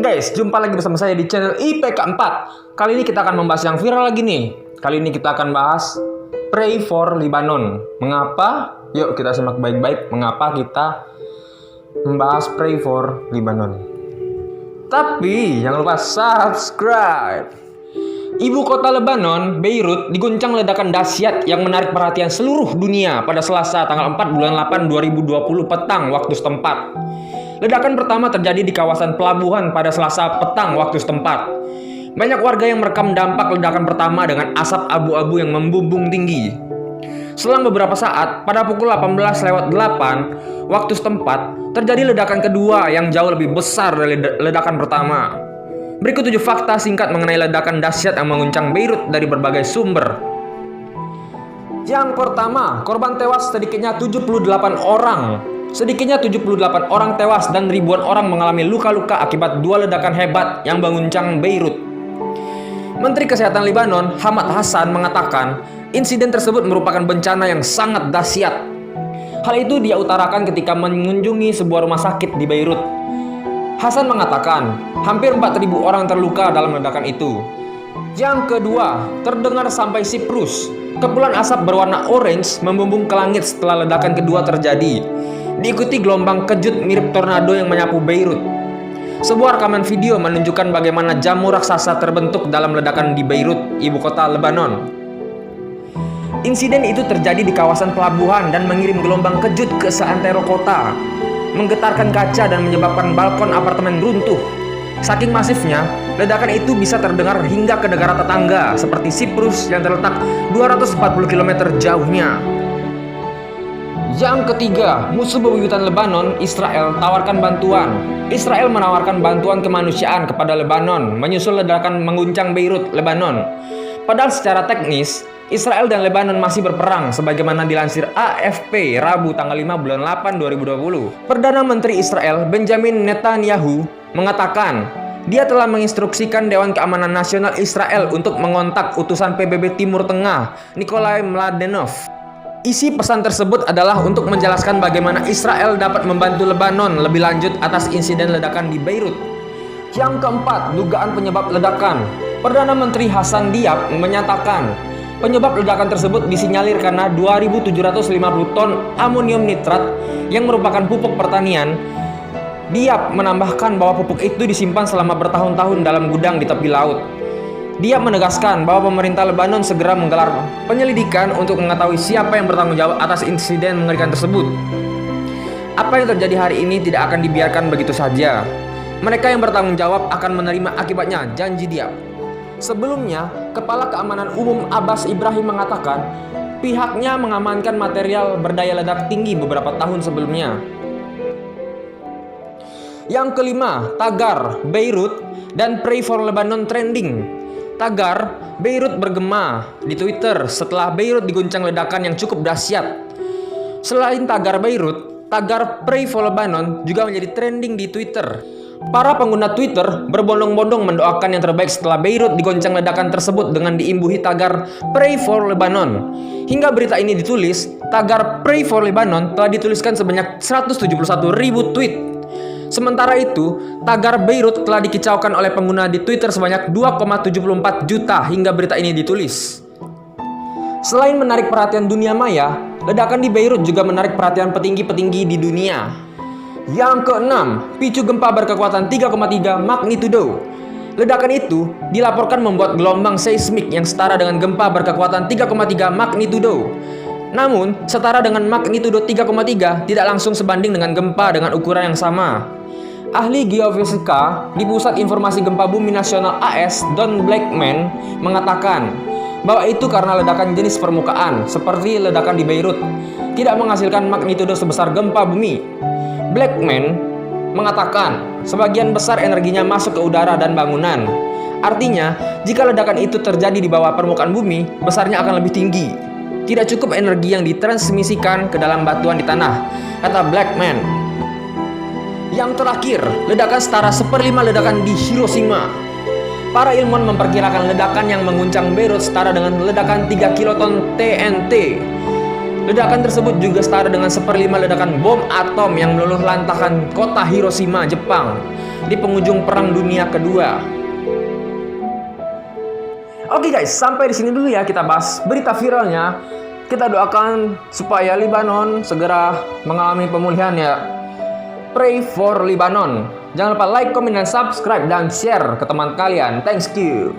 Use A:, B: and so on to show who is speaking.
A: Guys, jumpa lagi bersama saya di channel IPK 4. Kali ini kita akan membahas yang viral lagi nih. Kali ini kita akan bahas Pray for Lebanon. Mengapa? Yuk kita simak baik-baik mengapa kita membahas Pray for Lebanon. Tapi jangan lupa subscribe. Ibu kota Lebanon, Beirut, diguncang ledakan dahsyat yang menarik perhatian seluruh dunia pada Selasa tanggal 4 bulan 8 2020 petang waktu setempat. Ledakan pertama terjadi di kawasan pelabuhan pada Selasa petang waktu setempat. Banyak warga yang merekam dampak ledakan pertama dengan asap abu-abu yang membumbung tinggi. Selang beberapa saat, pada pukul 18:08 waktu setempat, terjadi ledakan kedua yang jauh lebih besar dari ledakan pertama. Berikut 7 fakta singkat mengenai ledakan dahsyat yang mengguncang Beirut dari berbagai sumber. Yang pertama, korban tewas sedikitnya 78 orang. Sedikitnya 78 orang tewas dan ribuan orang mengalami luka-luka akibat dua ledakan hebat yang mengguncang Beirut. Menteri Kesehatan Lebanon, Hamad Hassan, mengatakan insiden tersebut merupakan bencana yang sangat dahsyat. Hal itu dia utarakan ketika mengunjungi sebuah rumah sakit di Beirut. Hassan mengatakan hampir 4.000 orang terluka dalam ledakan itu. Yang kedua, terdengar sampai Siprus. Kepulan asap berwarna orange membumbung ke langit setelah ledakan kedua terjadi. Diikuti gelombang kejut mirip tornado yang menyapu Beirut. Sebuah rekaman video menunjukkan bagaimana jamur raksasa terbentuk dalam ledakan di Beirut, ibu kota Lebanon. Insiden itu terjadi di kawasan pelabuhan dan mengirim gelombang kejut ke seantero kota, menggetarkan kaca dan menyebabkan balkon apartemen runtuh. Saking masifnya, ledakan itu bisa terdengar hingga ke negara tetangga seperti Siprus yang terletak 240 km jauhnya. Yang ketiga, musuh bebuyutan Lebanon, Israel, tawarkan bantuan. Israel menawarkan bantuan kemanusiaan kepada Lebanon menyusul ledakan mengguncang Beirut, Lebanon. Padahal secara teknis, Israel dan Lebanon masih berperang sebagaimana dilansir AFP Rabu tanggal 5 bulan 8 2020. Perdana Menteri Israel, Benjamin Netanyahu, mengatakan dia telah menginstruksikan Dewan Keamanan Nasional Israel untuk mengontak utusan PBB Timur Tengah, Nikolai Mladenov. Isi pesan tersebut adalah untuk menjelaskan bagaimana Israel dapat membantu Lebanon lebih lanjut atas insiden ledakan di Beirut. Yang keempat, dugaan penyebab ledakan. Perdana Menteri Hassan Diab menyatakan penyebab ledakan tersebut disinyalir karena 2.750 ton amonium nitrat yang merupakan pupuk pertanian. Diab menambahkan bahwa pupuk itu disimpan selama bertahun-tahun dalam gudang di tepi laut. Dia menegaskan bahwa pemerintah Lebanon segera menggelar penyelidikan untuk mengetahui siapa yang bertanggung jawab atas insiden mengerikan tersebut. Apa yang terjadi hari ini tidak akan dibiarkan begitu saja. Mereka yang bertanggung jawab akan menerima akibatnya, janji dia. Sebelumnya, Kepala Keamanan Umum Abbas Ibrahim mengatakan pihaknya mengamankan material berdaya ledak tinggi beberapa tahun sebelumnya. Yang kelima, tagar Beirut dan Pray for Lebanon trending. Tagar Beirut bergema di Twitter setelah Beirut diguncang ledakan yang cukup dahsyat. Selain tagar Beirut, tagar Pray for Lebanon juga menjadi trending di Twitter. Para pengguna Twitter berbondong-bondong mendoakan yang terbaik setelah Beirut digoncang ledakan tersebut dengan diimbuhi tagar Pray for Lebanon. Hingga berita ini ditulis, tagar Pray for Lebanon telah dituliskan sebanyak 171.000 tweet. Sementara itu, tagar Beirut telah dikicaukan oleh pengguna di Twitter sebanyak 2,74 juta hingga berita ini ditulis. Selain menarik perhatian dunia maya, ledakan di Beirut juga menarik perhatian petinggi-petinggi di dunia. Yang keenam, picu gempa berkekuatan 3,3 magnitudo. Ledakan itu dilaporkan membuat gelombang seismik yang setara dengan gempa berkekuatan 3,3 magnitudo. Namun, setara dengan magnitudo 3,3 tidak langsung sebanding dengan gempa dengan ukuran yang sama. Ahli geofisika di Pusat Informasi Gempa Bumi Nasional AS, Don Blackman, mengatakan bahwa itu karena ledakan jenis permukaan seperti ledakan di Beirut tidak menghasilkan magnitudo sebesar gempa bumi. Blackman mengatakan sebagian besar energinya masuk ke udara dan bangunan. Artinya, jika ledakan itu terjadi di bawah permukaan bumi, besarnya akan lebih tinggi. Tidak cukup energi yang ditransmisikan ke dalam batuan di tanah, kata Blackman. Yang terakhir, ledakan setara 1/5 ledakan di Hiroshima. Para ilmuwan memperkirakan ledakan yang mengguncang Beirut setara dengan ledakan 3 kiloton TNT. Ledakan tersebut juga setara dengan 1/5 ledakan bom atom yang meluluh lantahkan kota Hiroshima, Jepang di penghujung Perang Dunia Kedua. Oke guys, sampai di sini dulu ya kita bahas berita viralnya. Kita doakan supaya Lebanon segera mengalami pemulihan ya. Pray for Lebanon. Jangan lupa like, comment, dan subscribe dan share ke teman kalian. Thanks you.